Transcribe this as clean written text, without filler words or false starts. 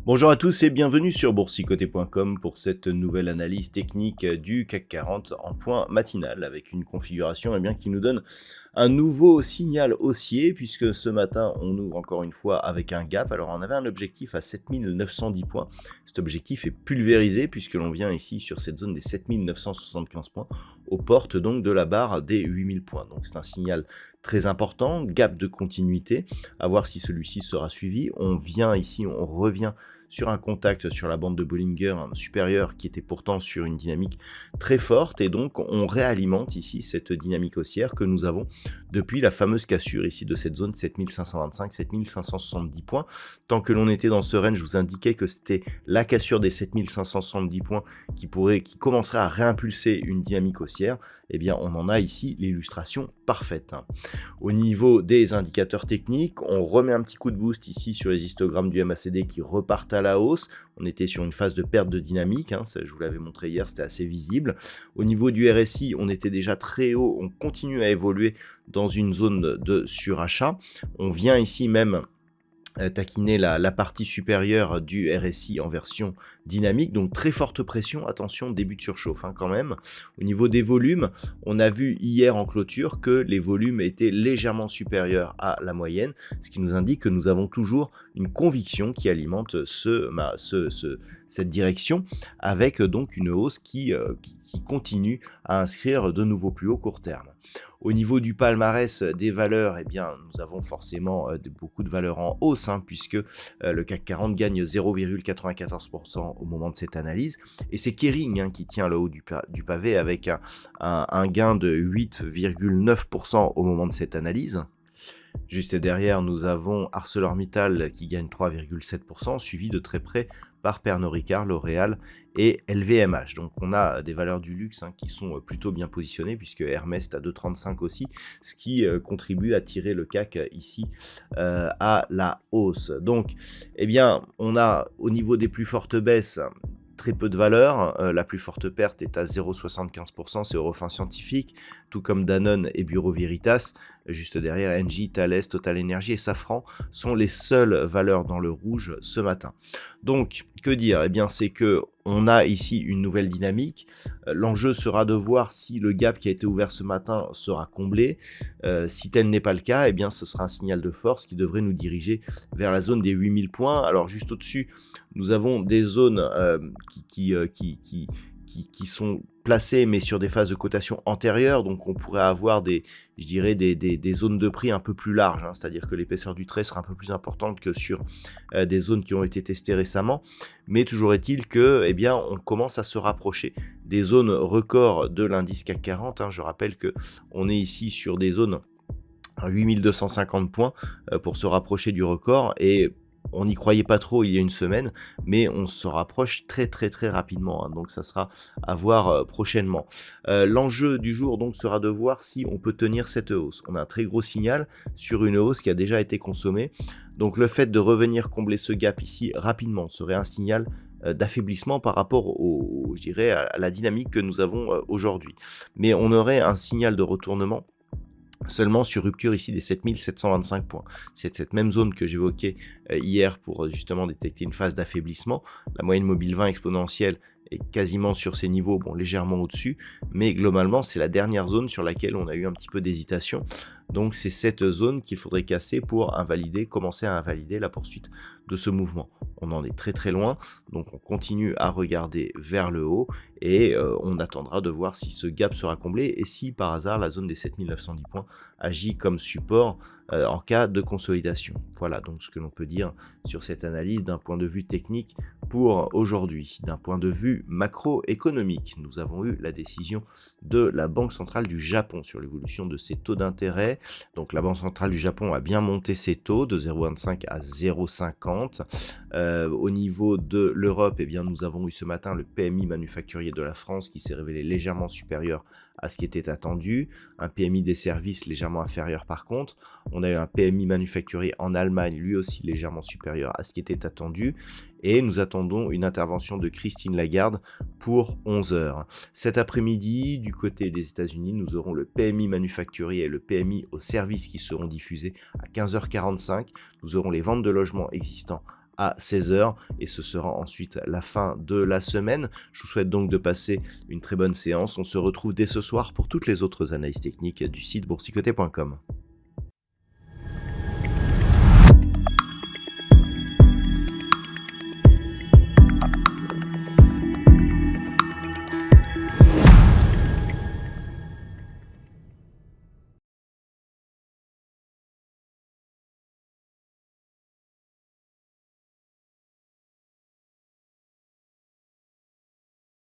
Bonjour à tous et bienvenue sur boursicoté.com pour cette nouvelle analyse technique du CAC 40 en point matinal avec une configuration qui nous donne un nouveau signal haussier puisque ce matin on ouvre encore une fois avec un gap. Alors on avait un objectif à 7910 points, cet objectif est pulvérisé puisque l'on vient ici sur cette zone des 7975 points aux portes donc de la barre des 8000 points. Donc c'est un signal très important, gap de continuité, à voir si celui-ci sera suivi. On vient ici, on revient sur un contact sur la bande de Bollinger supérieure qui était pourtant sur une dynamique très forte et donc on réalimente ici cette dynamique haussière que nous avons depuis la fameuse cassure ici de cette zone 7525-7570 points. Tant que l'on était dans ce range, je vous indiquais que c'était la cassure des 7570 points qui commencerait à réimpulser une dynamique haussière. Eh bien on en a ici l'illustration parfaite. Au niveau des indicateurs techniques, on remet un petit coup de boost ici sur les histogrammes du MACD qui repartent à la hausse. On était sur une phase de perte de dynamique, ça, je vous l'avais montré hier, c'était assez visible. Au niveau du RSI, on était déjà très haut, on continue à évoluer dans une zone de surachat. On vient ici même taquiner la partie supérieure du RSI en version dynamique, donc très forte pression, attention, début de surchauffe quand même. Au niveau des volumes, on a vu hier en clôture que les volumes étaient légèrement supérieurs à la moyenne, ce qui nous indique que nous avons toujours une conviction qui alimente cette direction, avec donc une hausse qui continue à inscrire de nouveaux plus hauts court terme. Au niveau du palmarès des valeurs, eh bien, nous avons forcément beaucoup de valeurs en hausse, puisque le CAC 40 gagne 0,94% au moment de cette analyse. Et c'est Kering qui tient le haut du pavé avec un gain de 8,9% au moment de cette analyse. Juste derrière, nous avons ArcelorMittal qui gagne 3,7%, suivi de très près par Pernod Ricard, L'Oréal et LVMH. Donc on a des valeurs du luxe qui sont plutôt bien positionnées puisque Hermès est à 2,35 aussi, ce qui contribue à tirer le CAC ici à la hausse. Donc eh bien on a au niveau des plus fortes baisses très peu de valeur, la plus forte perte est à 0,75%, c'est Eurofins Scientifique, tout comme Danone et Bureau Veritas. Juste derrière, Engie, Thales, Total Energy et Safran sont les seules valeurs dans le rouge ce matin. Donc, que dire? Eh bien, c'est que on a ici une nouvelle dynamique. L'enjeu sera de voir si le gap qui a été ouvert ce matin sera comblé. Si tel n'est pas le cas, eh bien, ce sera un signal de force qui devrait nous diriger vers la zone des 8000 points. Alors, juste au-dessus, nous avons des zones qui sont placées mais sur des phases de cotation antérieures, donc on pourrait avoir des zones de prix un peu plus larges, c'est-à-dire que l'épaisseur du trait sera un peu plus importante que sur des zones qui ont été testées récemment, mais toujours est-il que eh bien, on commence à se rapprocher des zones records de l'indice CAC 40, je rappelle que on est ici sur des zones à 8250 points pour se rapprocher du record, et on n'y croyait pas trop il y a une semaine, mais on se rapproche très rapidement, donc ça sera à voir prochainement. L'enjeu du jour donc sera de voir si on peut tenir cette hausse. On a un très gros signal sur une hausse qui a déjà été consommée, donc le fait de revenir combler ce gap ici rapidement serait un signal d'affaiblissement par rapport à la dynamique que nous avons aujourd'hui. Mais on aurait un signal de retournement seulement sur rupture ici des 7725 points. C'est cette même zone que j'évoquais hier pour justement détecter une phase d'affaiblissement. La moyenne mobile 20 exponentielle est quasiment sur ces niveaux, légèrement au-dessus, mais globalement c'est la dernière zone sur laquelle on a eu un petit peu d'hésitation. Donc c'est cette zone qu'il faudrait casser pour commencer à invalider la poursuite de ce mouvement. On en est très loin, donc on continue à regarder vers le haut et on attendra de voir si ce gap sera comblé et si par hasard la zone des 7910 points agit comme support en cas de consolidation. Voilà donc ce que l'on peut dire sur cette analyse d'un point de vue technique pour aujourd'hui. D'un point de vue macroéconomique, nous avons eu la décision de la Banque centrale du Japon sur l'évolution de ses taux d'intérêt. Donc la Banque centrale du Japon a bien monté ses taux de 0,25 à 0,50. Au niveau de l'Europe, eh bien, nous avons eu ce matin le PMI manufacturier de la France qui s'est révélé légèrement supérieur à ce qui était attendu, un PMI des services légèrement inférieur par contre. On a eu un PMI manufacturier en Allemagne, lui aussi légèrement supérieur à ce qui était attendu. Et nous attendons une intervention de Christine Lagarde pour 11 heures. Cet après-midi, du côté des États-Unis, nous aurons le PMI manufacturier et le PMI aux services qui seront diffusés à 15h45. Nous aurons les ventes de logements existants à 16h et ce sera ensuite la fin de la semaine. Je vous souhaite donc de passer une très bonne séance. On se retrouve dès ce soir pour toutes les autres analyses techniques du site boursicoté.com.